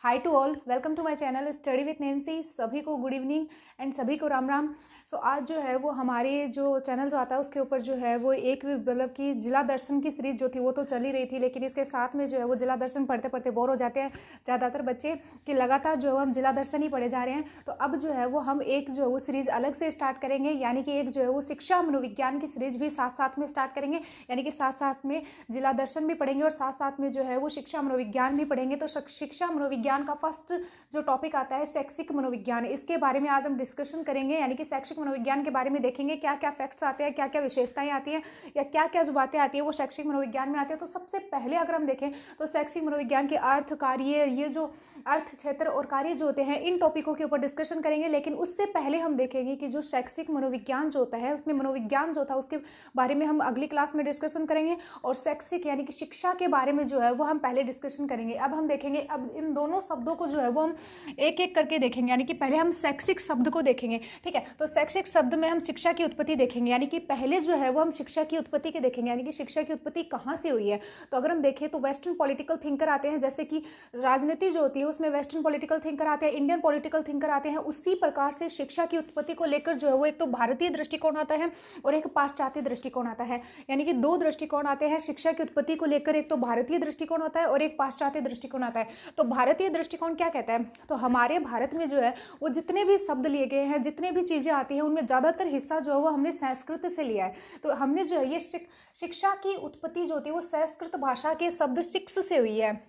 Hi to all, welcome to my channel study with Nancy. सभी को good evening and सभी को राम राम। सो आज जो है वो हमारे जो चैनल जो आता है उसके ऊपर जो है वो एक मतलब कि जिला दर्शन की सीरीज जो थी वो तो चल ही रही थी, लेकिन इसके साथ में जो है वो जिला दर्शन पढ़ते पढ़ते बोर हो जाते हैं ज़्यादातर बच्चे कि लगातार जो है हम जिला दर्शन ही पढ़े जा रहे हैं। तो अब जो है वो हम एक जो है वो सीरीज़ अलग से स्टार्ट करेंगे, यानी कि एक जो है वो शिक्षा मनोविज्ञान की सीरीज भी साथ साथ में स्टार्ट करेंगे, यानी कि साथ साथ में जिला दर्शन भी पढ़ेंगे और साथ साथ में जो है वो शिक्षा मनोविज्ञान भी पढ़ेंगे। तो शिक्षा मनोविज्ञान का फर्स्ट जो टॉपिक आता है शैक्षिक मनोविज्ञान, इसके बारे में आज हम डिस्कशन करेंगे, यानी कि शैक्षिक मनोविज्ञान के बारे में देखेंगे क्या क्या फैक्ट्स आते हैं, क्या क्या विशेषताएं आती हैं या क्या क्या जो बातें आती है वो शैक्षिक मनोविज्ञान में आती है। तो सबसे पहले अगर हम देखें तो शैक्षिक मनोविज्ञान के अर्थ, कार्य, ये जो अर्थ, क्षेत्र और कार्य जो होते हैं इन टॉपिकों के ऊपर डिस्कशन करेंगे। लेकिन उससे पहले हम देखेंगे कि जो शैक्षिक मनोविज्ञान जो होता है उसमें मनोविज्ञान जो था उसके बारे में हम अगली क्लास में डिस्कशन करेंगे, और शैक्षिक यानी कि शिक्षा के बारे में जो है वो हम पहले डिस्कशन करेंगे। अब हम देखेंगे, अब इन दोनों शब्दों को जो है वो हम एक एक करके देखेंगे, यानी कि पहले हम शैक्षिक शब्द को देखेंगे, ठीक है। तो शैक्षिक शब्द में हम शिक्षा की उत्पत्ति देखेंगे, यानी कि पहले जो है वो हम शिक्षा की उत्पत्ति के देखेंगे, यानी कि शिक्षा की उत्पत्ति कहाँ से हुई है। तो अगर हम देखें तो वेस्टर्न पॉलिटिकल थिंकर आते हैं, जैसे कि राजनीति जो होती है उसमें वेस्टर्न पॉलिटिकल थिंकर आते हैं, इंडियन पॉलिटिकल थिंकर आते हैं। उसी प्रकार से शिक्षा की उत्पत्ति को लेकर जो है वो एक तो भारतीय दृष्टिकोण आता है और एक पाश्चात्य दृष्टिकोण आता है, यानी कि दो दृष्टिकोण आते हैं शिक्षा की उत्पत्ति को लेकर। एक तो भारतीय दृष्टिकोण होता है और एक पाश्चात्य दृष्टिकोण आता है। तो भारतीय दृष्टिकोण क्या कहता है, तो हमारे भारत में जो है वो जितने भी शब्द लिए गए हैं, जितने भी चीजें आती हैं उनमें ज्यादातर हिस्सा जो है वो हमने संस्कृत से लिया है। तो हमने जो है ये शिक्षा की उत्पत्ति जो होती है वो संस्कृत भाषा के शब्द शिक्ष से हुई है,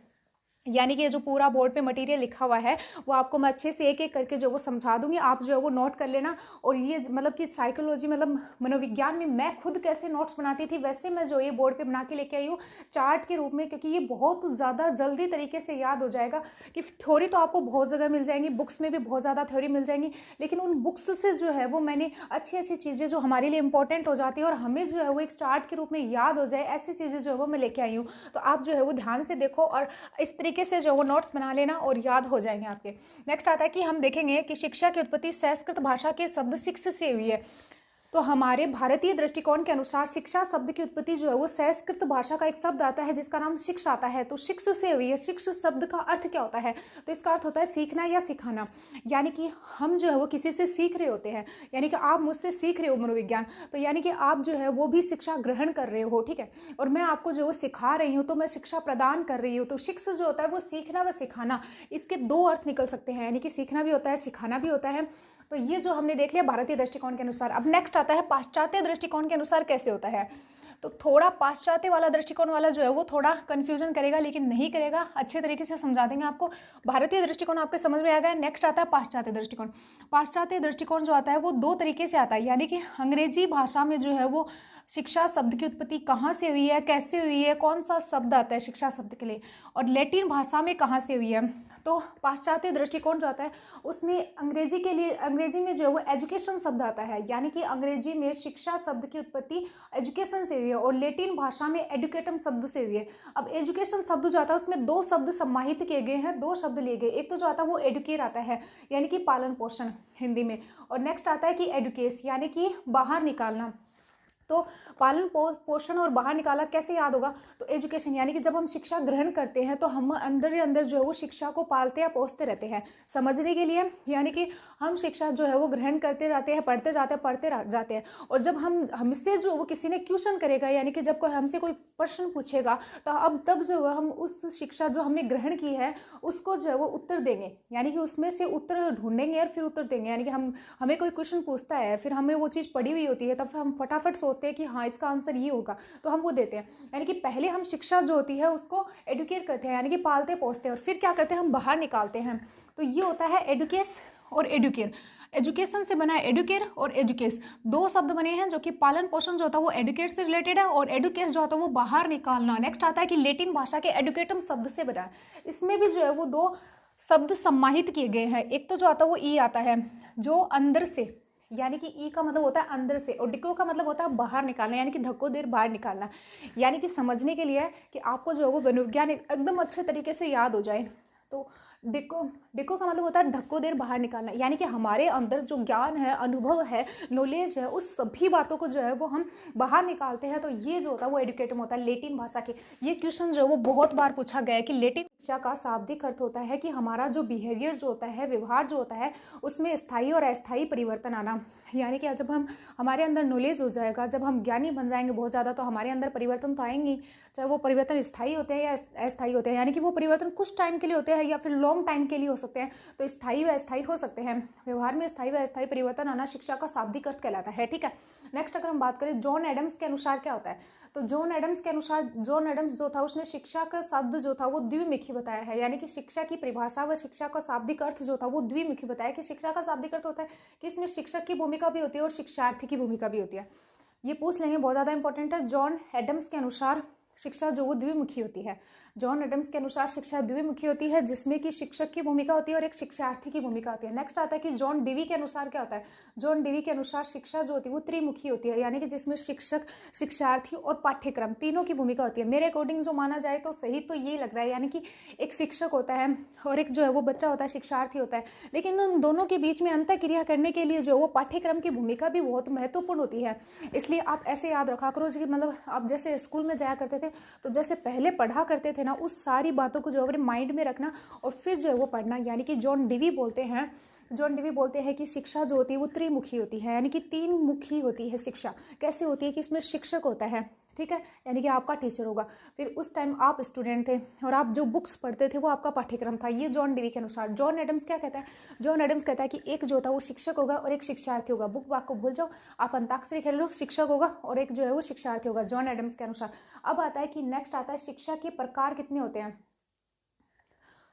यानी कि ये जो पूरा बोर्ड पे मटेरियल लिखा हुआ है वो आपको मैं अच्छे से एक एक करके जो वो समझा दूंगी, आप जो है वो नोट कर लेना। और ये मतलब कि साइकोलॉजी मतलब मनोविज्ञान में मैं खुद कैसे नोट्स बनाती थी वैसे मैं जो ये बोर्ड पे बना के लेके आई हूँ चार्ट के रूप में, क्योंकि ये बहुत ज़्यादा जल्दी तरीके से याद हो जाएगा। कि थ्योरी तो आपको बहुत जगह मिल जाएंगी, बुक्स में भी बहुत ज़्यादा थ्योरी मिल जाएंगी, लेकिन उन बुक्स से जो है वो मैंने अच्छी अच्छी चीज़ें जो हमारे लिए इंपॉर्टेंट हो जाती है और हमें जो है वो एक चार्ट के रूप में याद हो जाए, ऐसी चीज़ें जो है वो मैं लेके आई हूँ। तो आप जो है वो ध्यान से देखो और इस तरीके से जो वो नोट्स बना लेना और याद हो जाएंगे आपके। नेक्स्ट आता है कि हम देखेंगे कि शिक्षा की उत्पत्ति संस्कृत भाषा के शब्द शिक्ष से हुई है। तो हमारे भारतीय दृष्टिकोण के अनुसार शिक्षा शब्द की उत्पत्ति जो है वो संस्कृत भाषा का एक शब्द आता है जिसका नाम शिक्ष आता है। तो शिक्ष से हुई है। शिक्ष शब्द का अर्थ क्या होता है, तो इसका अर्थ होता है सीखना या सिखाना, यानी कि हम जो है वो किसी से सीख रहे होते हैं, यानी कि आप मुझसे सीख रहे हो मनोविज्ञान, तो यानी कि आप जो है वो भी शिक्षा ग्रहण कर रहे हो, ठीक है। और मैं आपको जो सिखा रही हूँ तो मैं शिक्षा प्रदान कर रही हूँ। तो शिक्ष जो होता है वो सीखना व सिखाना, इसके दो अर्थ निकल सकते हैं, यानी कि सीखना भी होता है सिखाना भी होता है। तो ये जो हमने देख लिया भारतीय दृष्टिकोण के अनुसार। अब नेक्स्ट आता है पाश्चात्य दृष्टिकोण के अनुसार कैसे होता है। तो थोड़ा पाश्चात्य वाला दृष्टिकोण वाला जो है वो थोड़ा कंफ्यूजन करेगा, लेकिन नहीं करेगा, अच्छे तरीके से समझा देंगे आपको। भारतीय दृष्टिकोण आपके समझ में आ गया। नेक्स्ट आता है पाश्चात्य दृष्टिकोण। पाश्चात्य दृष्टिकोण जो आता है वो दो तरीके से आता है, यानी कि अंग्रेजी भाषा में जो है वो शिक्षा शब्द की उत्पत्ति कहाँ से हुई है, कैसे हुई है, कौन सा शब्द आता है शिक्षा शब्द के लिए, और लैटिन भाषा में कहाँ से हुई है। तो पाश्चात्य दृष्टिकोण जो आता है उसमें अंग्रेजी के लिए, अंग्रेजी में जो है वो एजुकेशन शब्द आता है, यानी कि अंग्रेजी में शिक्षा शब्द की उत्पत्ति एजुकेशन से हुई है, और लैटिन भाषा में एडुकेटम शब्द से हुई है। अब एजुकेशन शब्द जो आता है उसमें दो शब्द समाहित किए गए हैं, दो शब्द लिए गए। एक तो जो आता है वो एडुकेट आता है, यानी कि पालन पोषण हिंदी में, और नेक्स्ट आता है कि एडुकेस, यानी कि बाहर निकालना। तो पालन पोषण और बाहर निकाला कैसे याद होगा, तो एजुकेशन, यानी कि जब हम शिक्षा ग्रहण करते हैं तो हम अंदर ही अंदर जो है वो शिक्षा को पालते या पोसते रहते हैं समझने के लिए, यानी कि हम शिक्षा जो है वो ग्रहण करते रहते हैं, पढ़ते जाते हैं। और जब हमसे जो वो किसी ने क्वेश्चन करेगा, यानी कि जब कोई हमसे कोई प्रश्न पूछेगा तो अब तब जो है हम उस शिक्षा जो हमने ग्रहण की है उसको जो है वो उत्तर देंगे, यानी कि उसमें से उत्तर ढूंढेंगे और फिर उत्तर देंगे। यानी कि हमें कोई क्वेश्चन पूछता है, फिर हमें वो चीज़ पढ़ी हुई होती है, तब हम फटाफट सोचते हैं कि हाँ इसका आंसर ये होगा, तो हम वो देते हैं। यानी कि पहले हम शिक्षा जो होती है उसको एडुकेट करते हैं, यानी कि पालते पोसते हैं, और फिर क्या करते हैं हम बाहर निकालते हैं। तो ये होता है एडुकेस और एडुकेर। एजुकेशन से बना है एडुकेर और एजुकेस, दो शब्द बने हैं जो कि पालन पोषण जो होता है वो एडुकेट से रिलेटेड है, और एडुकेस जो होता है वो बाहर निकालना। नेक्स्ट आता है कि लैटिन भाषा के एडुकेटम शब्द से बना है, इसमें भी जो है वो दो शब्द सम्माहित किए गए हैं। एक तो जो आता है वो ई आता है जो अंदर से, यानी कि ई का मतलब होता है अंदर से, और डिको का मतलब होता है बाहर निकालना, यानी कि धक्को देर बाहर निकालना, यानी कि समझने के लिए कि आपको जो है वो मनोविज्ञान एकदम अच्छे तरीके से याद हो जाए। तो डिको का मतलब होता है धक्को देर बाहर निकालना, यानी कि हमारे अंदर जो ज्ञान है, अनुभव है, नॉलेज है, उस सभी बातों को जो है वो हम बाहर निकालते हैं। तो ये जो होता है वो एडुकेटम होता है लैटिन भाषा के। ये क्वेश्चन जो है वो बहुत बार पूछा गया है कि लैटिन शिक्षा का शाब्दिक अर्थ होता है कि हमारा जो बिहेवियर जो होता है, व्यवहार जो होता है, उसमें स्थायी और अस्थायी परिवर्तन आना। यानी कि जब हमारे अंदर नॉलेज हो जाएगा, जब हम ज्ञानी बन जाएंगे बहुत ज़्यादा, तो हमारे अंदर परिवर्तन तो आएंगे, चाहे वो परिवर्तन स्थायी होते हैं या अस्थायी होते हैं। यानी कि वो परिवर्तन कुछ टाइम के लिए होते हैं या फिर लॉन्ग टाइम के लिए हो सकते हैं, तो स्थायी व अस्थायी हो सकते हैं। व्यवहार में स्थायी व अस्थायी परिवर्तन आना शिक्षा का शाब्दिक अर्थ कहलाता है। ठीक है, नेक्स्ट अगर हम बात करें जॉन एडम्स के अनुसार क्या होता है, तो जॉन एडम्स के अनुसार, जॉन एडम्स जो था उसने शिक्षा का शब्द जो था वो द्विमुखी बताया है। यानी कि शिक्षा की परिभाषा व शिक्षा का शाब्दिक अर्थ जो था वो द्विमुखी बताया कि शिक्षा का शाब्दिक अर्थ होता है कि इसमें शिक्षक की भूमिका भी होती है और शिक्षार्थी की भूमिका भी होती है। ये पूछ लेंगे, बहुत ज़्यादा इंपॉर्टेंट है। जॉन एडम्स के अनुसार शिक्षा जो वो द्विमुखी होती है। जॉन एडम्स के अनुसार शिक्षा द्विमुखी होती है, जिसमें कि शिक्षक की भूमिका होती है और एक शिक्षार्थी की भूमिका होती है। नेक्स्ट आता है कि जॉन डीवी के अनुसार क्या होता है। जॉन डीवी के अनुसार शिक्षा जो होती है वो त्रिमुखी होती है, यानी कि जिसमें शिक्षक, शिक्षार्थी और पाठ्यक्रम तीनों की भूमिका होती है। मेरे अकॉर्डिंग जो माना जाए तो सही तो यही लग रहा है, यानी कि एक शिक्षक होता है और एक जो है वो बच्चा होता है, शिक्षार्थी होता है, लेकिन उन दोनों के बीच में अंतःक्रिया करने के लिए जो वो पाठ्यक्रम की भूमिका भी बहुत महत्वपूर्ण होती है। इसलिए आप ऐसे याद रखा करो कि मतलब आप जैसे स्कूल में जाया करते थे तो जैसे पहले पढ़ा करते थे ना, उस सारी बातों को जो अपने माइंड में रखना और फिर जो है वो पढ़ना। यानी कि जॉन डीवी बोलते हैं कि शिक्षा जो होती है वो त्रिमुखी होती है, यानी कि तीन मुखी होती है शिक्षा। कैसे होती है कि इसमें शिक्षक होता है, ठीक है, यानी कि आपका टीचर होगा, फिर उस टाइम आप स्टूडेंट थे और आप जो बुक्स पढ़ते थे वो आपका पाठ्यक्रम था। ये जॉन डीवी के अनुसार। जॉन एडम्स क्या कहता है, जॉन एडम्स कहता है कि एक जो था वो शिक्षक होगा और एक शिक्षार्थी होगा। बुक वाक को भूल जाओ, आप अंताक्षरी खेल लो, शिक्षक होगा और एक जो है वो शिक्षार्थी होगा, जॉन एडम्स के अनुसार। अब आता है कि नेक्स्ट आता है शिक्षा के प्रकार कितने होते हैं।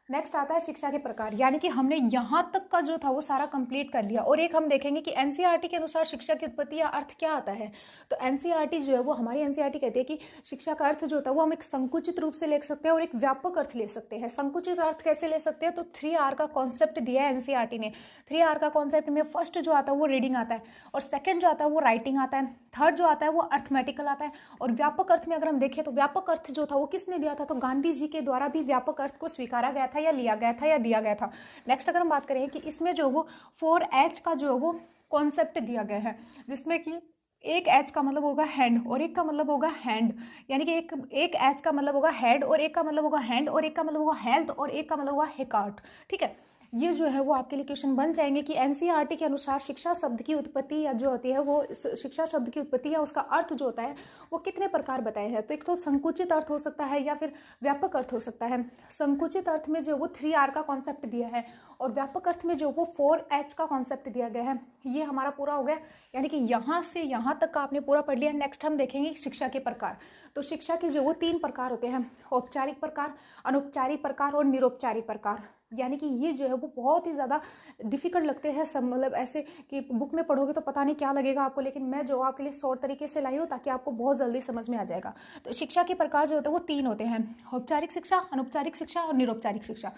नेक्स्ट आता है शिक्षा के प्रकार, यानी कि हमने यहाँ तक का जो था वो सारा कंप्लीट कर लिया। और एक हम देखेंगे कि एनसीईआरटी के अनुसार शिक्षा की उत्पत्ति या अर्थ क्या आता है। तो एनसीईआरटी जो है वो, हमारी एनसीईआरटी कहती है कि शिक्षा का अर्थ जो होता है वो हम एक संकुचित रूप से ले सकते हैं और एक व्यापक अर्थ ले सकते हैं। संकुचित अर्थ कैसे ले सकते हैं, तो 3R का कॉन्सेप्ट दिया है एनसीईआरटी ने। 3R का कॉन्सेप्ट में फर्स्ट जो आता है वो रीडिंग आता है, और सेकेंड जो आता है वो राइटिंग आता है, थर्ड जो आता है वो अर्थमेटिकल आता है। और व्यापक अर्थ में अगर हम देखें तो व्यापक अर्थ जो था वो किसने दिया था, तो गांधी जी के द्वारा भी व्यापक अर्थ को स्वीकारा गया था या लिया गया था या दिया गया था। नेक्स्ट अगर हम बात करें कि इसमें जो वो 4H का जो वो कॉन्सेप्ट दिया गया है, जिसमें कि एक H का मतलब होगा हैंड और एक का मतलब होगा हैंड, यानी कि एक H का मतलब होगा हेड और एक का मतलब होगा हैंड और एक का मतलब होगा हेल्थ और एक का मतलब होगा हेकार्ट। ठीक है, ये जो है वो आपके लिए क्वेश्चन बन जाएंगे कि एनसीईआरटी के अनुसार शिक्षा शब्द की उत्पत्ति या जो होती है वो, शिक्षा शब्द की उत्पत्ति या उसका अर्थ जो होता है वो कितने प्रकार बताए हैं। तो एक तो संकुचित अर्थ हो सकता है या फिर व्यापक अर्थ हो सकता है। संकुचित अर्थ में जो वो 3R का कॉन्सेप्ट दिया है और व्यापक अर्थ में जो वो 4H का कॉन्सेप्ट दिया गया है। ये हमारा पूरा हो गया, यानी कि यहाँ से यहाँ तक का आपने पूरा पढ़ लिया। नेक्स्ट हम देखेंगे शिक्षा के प्रकार। तो शिक्षा के जो वो 3 प्रकार होते हैं, औपचारिक प्रकार, अनौपचारिक प्रकार और निरौपचारिक प्रकार। यानी कि ये जो है वो बहुत ही ज़्यादा डिफिकल्ट लगते हैं सब, मतलब ऐसे कि बुक में पढ़ोगे तो पता नहीं क्या लगेगा आपको, लेकिन मैं जो आपके लिए शॉर्ट तरीके से लाई हूँ ताकि आपको बहुत जल्दी समझ में आ जाएगा। तो शिक्षा के प्रकार जो होते हैं वो 3 होते हैं, औपचारिक शिक्षा, अनौपचारिक शिक्षा और निरौपचारिक शिक्षा।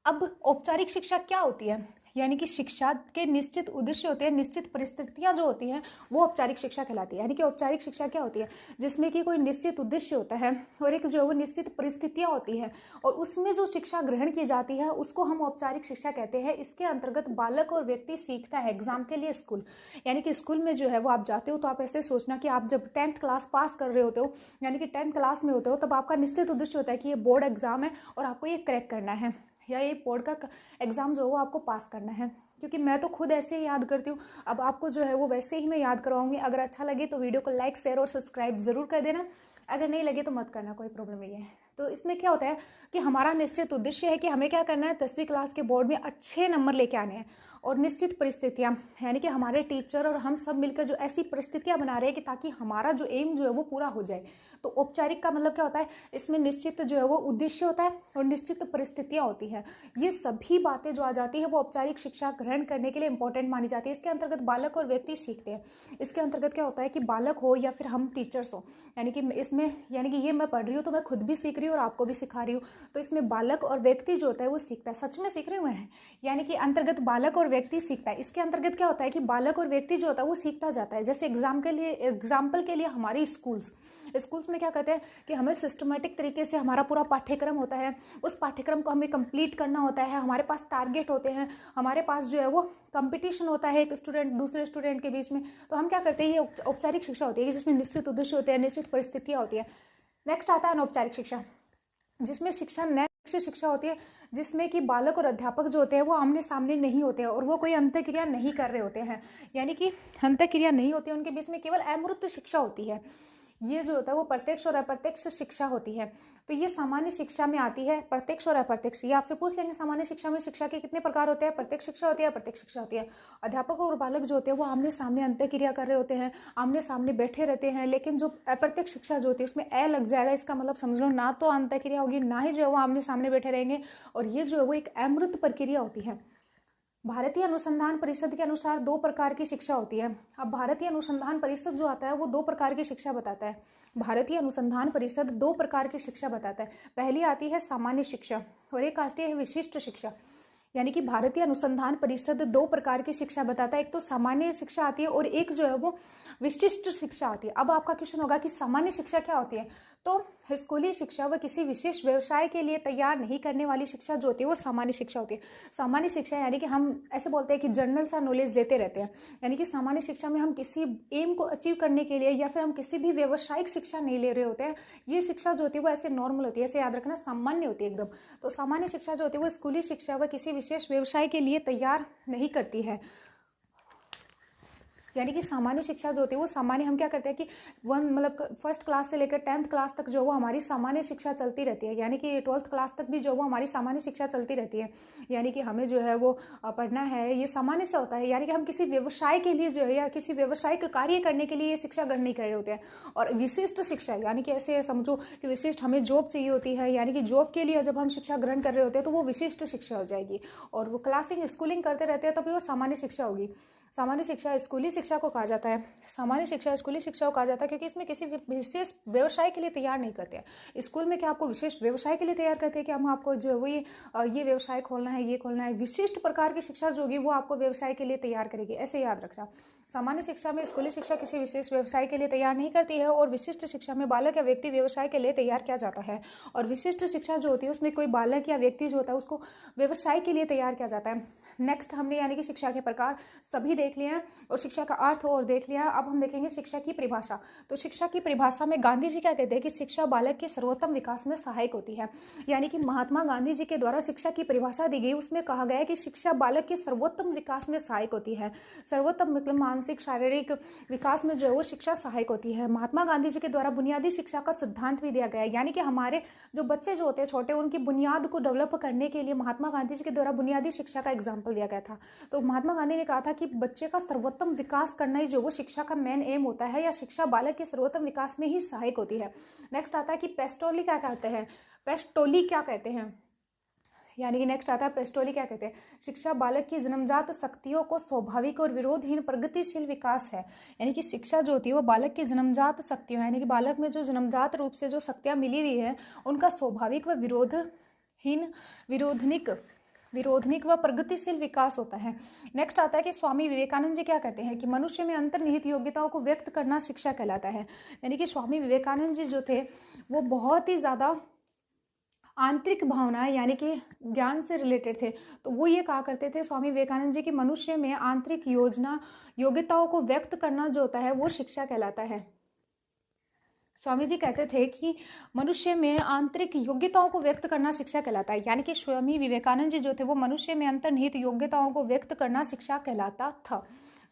अब औपचारिक शिक्षा क्या होती है, यानी कि शिक्षा के निश्चित उद्देश्य होते हैं, निश्चित परिस्थितियां जो होती हैं वो औपचारिक शिक्षा कहलाती है। यानी कि औपचारिक शिक्षा क्या होती है, जिसमें कि कोई निश्चित उद्देश्य होता है और एक जो वो निश्चित परिस्थितियां होती है और उसमें जो शिक्षा ग्रहण की जाती है उसको हम औपचारिक शिक्षा कहते हैं। इसके अंतर्गत बालक और व्यक्ति सीखता है। एग्जाम के लिए स्कूल, यानी कि स्कूल में जो है वो आप जाते हो तो आप ऐसे सोचना कि आप जब 10th क्लास पास कर रहे होते हो, यानी कि 10th क्लास में होते हो, तब आपका निश्चित उद्देश्य होता है कि ये बोर्ड एग्जाम है और आपको ये क्रैक करना है या ये बोर्ड का एग्ज़ाम जो है वो आपको पास करना है। क्योंकि मैं तो खुद ऐसे ही याद करती हूँ, अब आपको जो है वो वैसे ही मैं याद करवाऊंगी। अगर अच्छा लगे तो वीडियो को लाइक, शेयर और सब्सक्राइब जरूर कर देना, अगर नहीं लगे तो मत करना, कोई प्रॉब्लम नहीं है। तो इसमें क्या होता है कि हमारा निश्चित उद्देश्य है कि हमें क्या करना है, 10वीं क्लास के बोर्ड में अच्छे नंबर लेके आने हैं और निश्चित परिस्थितियां, यानी कि हमारे टीचर और हम सब मिलकर जो ऐसी परिस्थितियां बना रहे हैं कि ताकि हमारा जो एम जो है वो पूरा हो जाए। तो औपचारिक का मतलब क्या होता है, इसमें निश्चित जो है वो उद्देश्य होता है और निश्चित परिस्थितियां होती हैं। ये सभी बातें जो आ जाती है वो औपचारिक शिक्षा ग्रहण करने के लिए इंपॉर्टेंट मानी जाती है। इसके अंतर्गत बालक और व्यक्ति सीखते हैं। इसके अंतर्गत क्या होता है कि बालक हो या फिर हम टीचर्स हो, यानी कि इसमें, यानी कि ये मैं पढ़ रही हूँ तो मैं खुद भी सीख रही हूँ और आपको भी सिखा रही हूँ, तो इसमें बालक और व्यक्ति जो होता है वो सीखता है। सच में सीख रहे हुए हैं, यानी कि अंतर्गत बालक और व्यक्ति सीखता है। इसके अंतर्गत क्या होता है कि बालक और व्यक्ति जो होता है वो सीखता जाता है। जैसे एग्जाम्पल के लिए हमारी स्कूल्स में क्या कहते हैं कि हमें सिस्टमेटिक तरीके से हमारा पूरा पाठ्यक्रम होता है, उस पाठ्यक्रम को हमें कंप्लीट करना होता है, हमारे पास टारगेट होते हैं, हमारे पास जो है वो कंपटीशन होता है एक स्टूडेंट दूसरे स्टूडेंट के बीच में। तो हम क्या करते हैं, ये औपचारिक शिक्षा होती है जिसमें निश्चित उद्देश्य होते हैं, निश्चित परिस्थितियाँ होती है। नेक्स्ट आता है अनौपचारिक शिक्षा, जिसमें शिक्षा शिक्षा होती है जिसमें कि बालक और अध्यापक जो होते हैं वो आमने सामने नहीं होते हैं और वो कोई अंतःक्रिया नहीं कर रहे होते हैं, यानी कि अंतःक्रिया नहीं होती है, उनके बीच में केवल अमूर्त शिक्षा होती है। ये जो होता है वो प्रत्यक्ष और अप्रत्यक्ष शिक्षा होती है। तो ये सामान्य शिक्षा में आती है, प्रत्यक्ष और अप्रत्यक्ष। ये आपसे पूछ लेंगे सामान्य शिक्षा में शिक्षा के कितने प्रकार होते हैं, प्रत्यक्ष शिक्षा होती है, अप्रत्यक्ष शिक्षा होती है। अध्यापक और बालक जो होते हैं वो आमने सामने अंतःक्रिया कर रहे होते हैं, आमने सामने बैठे रहते हैं, लेकिन जो अप्रत्यक्ष शिक्षा जो होती है उसमें ए लग जाएगा, इसका मतलब समझ लो ना तो अंतःक्रिया होगी, ना ही जो है वो आमने सामने बैठे रहेंगे, और ये जो है वो एक अमृत प्रक्रिया होती है। भारतीय अनुसंधान परिषद के अनुसार 2 प्रकार की शिक्षा होती है। अब भारतीय अनुसंधान परिषद जो आता है वो 2 प्रकार की शिक्षा बताता है। भारतीय अनुसंधान परिषद 2 प्रकार की शिक्षा बताता है। पहली आती है सामान्य शिक्षा और एक आती है विशिष्ट शिक्षा। यानी कि भारतीय अनुसंधान परिषद 2 प्रकार की शिक्षा बताता है, एक तो सामान्य शिक्षा आती है और एक जो है वो विशिष्ट शिक्षा आती है। अब आपका क्वेश्चन होगा कि सामान्य शिक्षा क्या होती है, तो स्कूली शिक्षा व किसी विशेष व्यवसाय के लिए तैयार नहीं करने वाली शिक्षा जो होती है वो सामान्य शिक्षा होती है। सामान्य शिक्षा यानी कि हम ऐसे बोलते हैं कि जनरल सा नॉलेज लेते रहते हैं, यानी कि सामान्य शिक्षा में हम किसी एम को अचीव करने के लिए या फिर हम किसी भी व्यवसायिक शिक्षा नहीं ले रहे होते हैं। ये शिक्षा जो होती है वो ऐसे नॉर्मल होती है, ऐसे याद रखना, सामान्य होती है एकदम। तो सामान्य शिक्षा जो होती है वो स्कूली शिक्षा व किसी विशेष व्यवसाय के लिए तैयार नहीं करती है। यानी कि सामान्य शिक्षा जो होती है वो सामान्य, हम क्या करते हैं कि फर्स्ट क्लास से लेकर 10th क्लास तक जो वो हमारी सामान्य शिक्षा चलती रहती है, यानी कि 12th क्लास तक भी जो वो हमारी सामान्य शिक्षा चलती रहती है। यानी कि हमें जो है वो पढ़ना है, ये सामान्य से होता है, यानी कि हम किसी व्यवसाय के लिए जो है या किसी व्यवसायिक कार्य करने के लिए ये शिक्षा ग्रहण नहीं कर रहे होते हैं। और विशिष्ट शिक्षा यानी कि ऐसे समझो कि विशिष्ट हमें जॉब चाहिए होती है, यानी कि जॉब के लिए जब हम शिक्षा ग्रहण कर रहे होते हैं तो वो विशिष्ट शिक्षा हो जाएगी। और वो क्लासिंग स्कूलिंग करते रहते हैं तभी वो सामान्य शिक्षा होगी। सामान्य शिक्षा स्कूली शिक्षा को कहा जाता है, सामान्य शिक्षा स्कूली शिक्षा को कहा जाता है क्योंकि इसमें किसी विशेष व्यवसाय के लिए तैयार नहीं करते हैं। स्कूल में क्या आपको विशेष व्यवसाय के लिए तैयार करते हैं कि हम आपको जो है वो ये व्यवसाय खोलना है, ये खोलना है। विशिष्ट प्रकार की शिक्षा जो होगी वो आपको व्यवसाय के लिए तैयार करेगी, ऐसे याद रखना। सामान्य शिक्षा में स्कूली शिक्षा किसी विशेष व्यवसाय के लिए तैयार नहीं करती है और विशिष्ट शिक्षा में बालक या व्यक्ति व्यवसाय के लिए तैयार किया जाता है। और विशिष्ट शिक्षा जो होती है उसमें कोई बालक या व्यक्ति जो होता है उसको व्यवसाय के लिए तैयार किया जाता है। नेक्स्ट हमने यानी कि शिक्षा के प्रकार सभी देख लिए हैं और शिक्षा का अर्थ और देख लिया है। अब हम देखेंगे शिक्षा की परिभाषा। तो शिक्षा की परिभाषा में गांधी जी क्या कहते हैं कि शिक्षा बालक के सर्वोत्तम विकास में सहायक होती है। यानी कि महात्मा गांधी जी के द्वारा शिक्षा की परिभाषा दी गई, उसमें कहा गया है कि शिक्षा बालक के सर्वोत्तम विकास में सहायक होती है। सर्वोत्तम मतलब मानसिक शारीरिक विकास में जो है वो शिक्षा सहायक होती है। महात्मा गांधी जी के द्वारा बुनियादी शिक्षा का सिद्धांत भी दिया गया है, यानी कि हमारे जो बच्चे जो होते हैं छोटे, उनकी बुनियाद को डेवलप करने के लिए महात्मा गांधी जी के द्वारा बुनियादी शिक्षा का एग्जाम्पल दिया गया था। तो महात्मा गांधी ने कहा था कि बच्चे का सर्वोत्तम विकास करना ही जो वो शिक्षा का मेन एम होता है, या शिक्षा बालक के सर्वोत्तम विकास में ही सहायक होती है। नेक्स्ट आता है कि पेस्टोली क्या कहते हैं, पेस्टोली क्या कहते हैं, यानी कि नेक्स्ट आता है पेस्टोली क्या कहते हैं, शिक्षा बालक की जन्मजात शक्तियों को स्वाभाविक और विरोधहीन प्रगतिशील विकास है। यानी कि शिक्षा जो होती है वो बालक की जन्मजात शक्तियों, यानी कि बालक में जो जन्मजात रूप से जो शक्तियां मिली हुई है उनका स्वाभाविक व विरोधनिक व प्रगतिशील विकास होता है। नेक्स्ट आता है कि स्वामी विवेकानंद जी क्या कहते हैं कि मनुष्य में अंतर्निहित योग्यताओं को व्यक्त करना शिक्षा कहलाता है। यानी कि स्वामी विवेकानंद जी जो थे वो बहुत ही ज़्यादा आंतरिक भावना यानी कि ज्ञान से रिलेटेड थे। तो वो ये कहा करते थे स्वामी विवेकानंद जी कि मनुष्य में आंतरिक योग्यताओं को व्यक्त करना जो होता है वो शिक्षा कहलाता है। स्वामी जी कहते थे कि मनुष्य में आंतरिक योग्यताओं को व्यक्त करना शिक्षा कहलाता है। यानी कि स्वामी विवेकानंद जी जो थे वो मनुष्य में अंतर्निहित योग्यताओं को व्यक्त करना शिक्षा कहलाता था।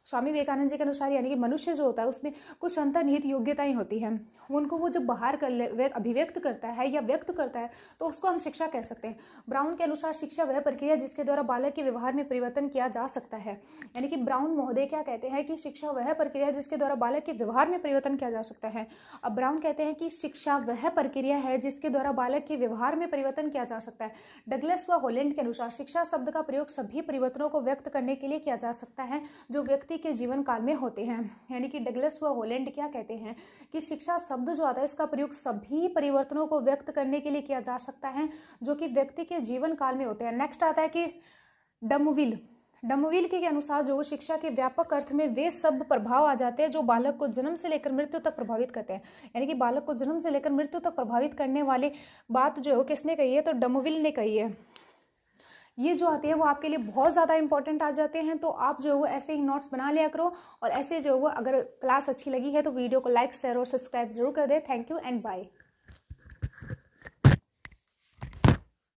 स्वामी विवेकानंद जी के अनुसार यानी कि मनुष्य जो होता है उसमें कुछ अंतर्निहित योग्यताएं होती हैं, उनको वो जब बाहर अभिव्यक्त करता है या व्यक्त करता है तो उसको हम शिक्षा कह सकते हैं। ब्राउन के अनुसार शिक्षा वह प्रक्रिया जिसके द्वारा बालक के व्यवहार में परिवर्तन किया जा सकता है। यानी कि ब्राउन महोदय क्या कहते हैं कि शिक्षा वह प्रक्रिया जिसके द्वारा बालक के व्यवहार में परिवर्तन किया जा सकता है। अब ब्राउन कहते हैं कि शिक्षा वह प्रक्रिया है जिसके द्वारा बालक के व्यवहार में परिवर्तन किया जा सकता है। डगलस व हॉलैंड के अनुसार शिक्षा शब्द का प्रयोग सभी परिवर्तनों को व्यक्त करने के लिए किया जा सकता है जो व्यक्ति के जीवन काल में होते हैं। यानी कि डगलस व हॉलैंड क्या कहते हैं कि शिक्षा शब्द जो आता है इसका प्रयोग सभी परिवर्तनों को व्यक्त करने के लिए किया जा सकता है जो कि व्यक्ति के जीवन काल में होते हैं। नेक्स्ट आता है कि डमविल के अनुसार जो शिक्षा के व्यापक अर्थ में वे सब प्रभाव आ जाते हैं जो बालक को जन्म से लेकर मृत्यु तक प्रभावित करते हैं। यानी कि बालक को जन्म से लेकर मृत्यु तक प्रभावित करने वाली बात जो है किसने कही है, तो डमविल ने कही है। ये जो आते हैं वो आपके लिए बहुत ज़्यादा इंपॉर्टेंट आ जाते हैं, तो आप जो है वो ऐसे ही नोट्स बना लिया करो। और ऐसे जो है वो अगर क्लास अच्छी लगी है तो वीडियो को लाइक शेयर और सब्सक्राइब जरूर कर दे। Thank you and bye.